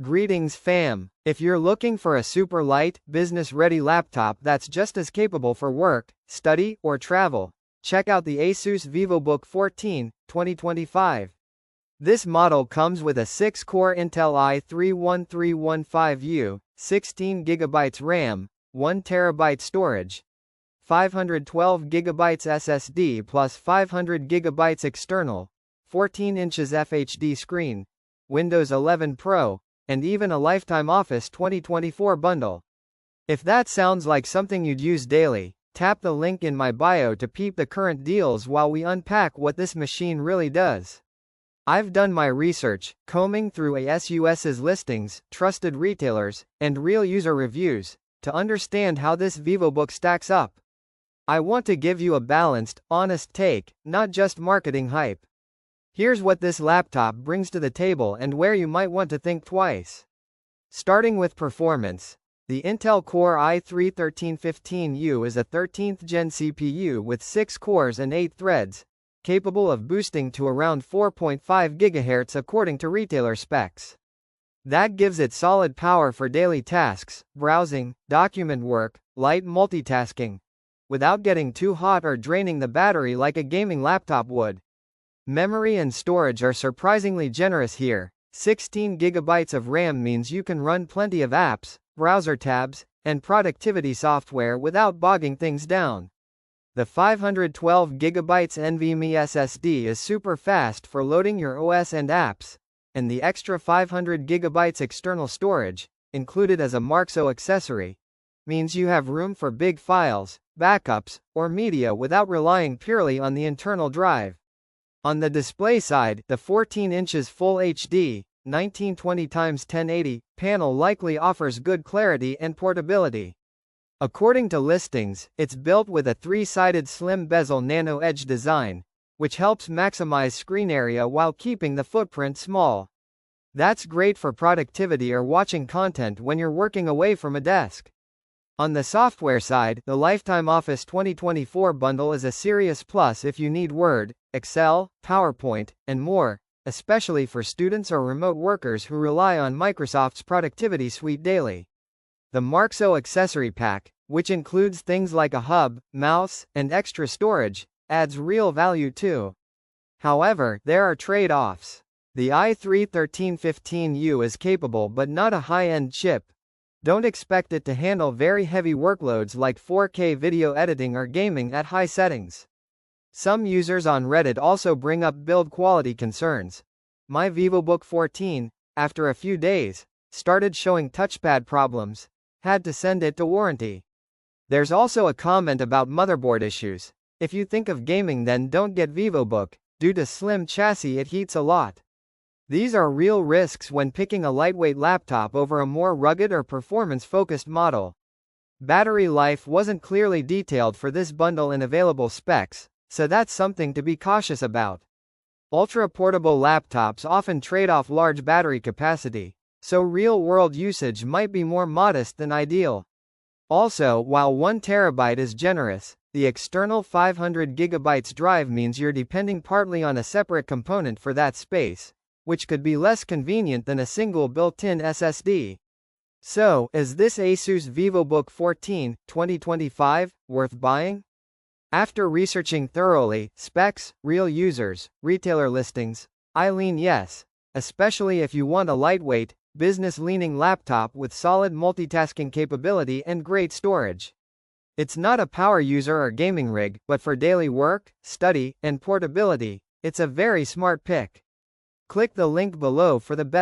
Greetings fam! If you're looking for a super light, business-ready laptop that's just as capable for work, study, or travel, check out the ASUS Vivobook 14, 2025. This model comes with a 6-core Intel i3-1315U, 16GB RAM, 1TB storage, 512GB SSD plus 500GB external, 14 inches FHD screen, Windows 11 Pro, and even a lifetime Office 2024 bundle. If that sounds like something you'd use daily, tap the link in my bio to peep the current deals while we unpack what this machine really does. I've done my research, combing through ASUS's listings, trusted retailers, and real user reviews, to understand how this Vivobook stacks up. I want to give you a balanced, honest take, not just marketing hype. Here's what this laptop brings to the table and where you might want to think twice. Starting with performance. The Intel Core i3-1315U is a 13th gen CPU with 6 cores and 8 threads, capable of boosting to around 4.5 GHz according to retailer specs. That gives it solid power for daily tasks, browsing, document work, light multitasking, without getting too hot or draining the battery like a gaming laptop would. Memory and storage are surprisingly generous here. 16 GB of RAM means you can run plenty of apps, browser tabs, and productivity software without bogging things down. The 512GB NVMe SSD is super fast for loading your OS and apps, and the extra 500GB external storage, included as a Marxsol accessory, means you have room for big files, backups, or media without relying purely on the internal drive. On the display side, the 14 inches Full HD, 1920x1080 panel likely offers good clarity and portability. According to listings, it's built with a 3-sided slim bezel nano edge design, which helps maximize screen area while keeping the footprint small. That's great for productivity or watching content when you're working away from a desk. On the software side, the Lifetime Office 2024 bundle is a serious plus if you need Word, Excel, PowerPoint, and more, especially for students or remote workers who rely on Microsoft's productivity suite daily. The MarxsolAccessory pack, which includes things like a hub, mouse, and extra storage, adds real value too. However, there are trade-offs. The i3-1315U is capable but not a high-end chip. Don't expect it to handle very heavy workloads like 4K video editing or gaming at high settings. Some users on Reddit also bring up build quality concerns. My Vivobook 14, after a few days, started showing touchpad problems. Had to send it to warranty. There's also a comment about motherboard issues. If you think of gaming, then don't get Vivobook. Due to slim chassis, it heats a lot. These are real risks when picking a lightweight laptop over a more rugged or performance-focused model. Battery life wasn't clearly detailed for this bundle in available specs, so that's something to be cautious about. Ultra-portable laptops often trade off large battery capacity, so real-world usage might be more modest than ideal. Also, while 1 TB is generous, the external 500GB drive means you're depending partly on a separate component for that space, which could be less convenient than a single built-in SSD. So, is this ASUS Vivobook 14, 2025, worth buying? After researching thoroughly, specs, real users, retailer listings, I lean yes, especially if you want a lightweight, business-leaning laptop with solid multitasking capability and great storage. It's not a power user or gaming rig, but for daily work, study, and portability, it's a very smart pick. Click the link below for the best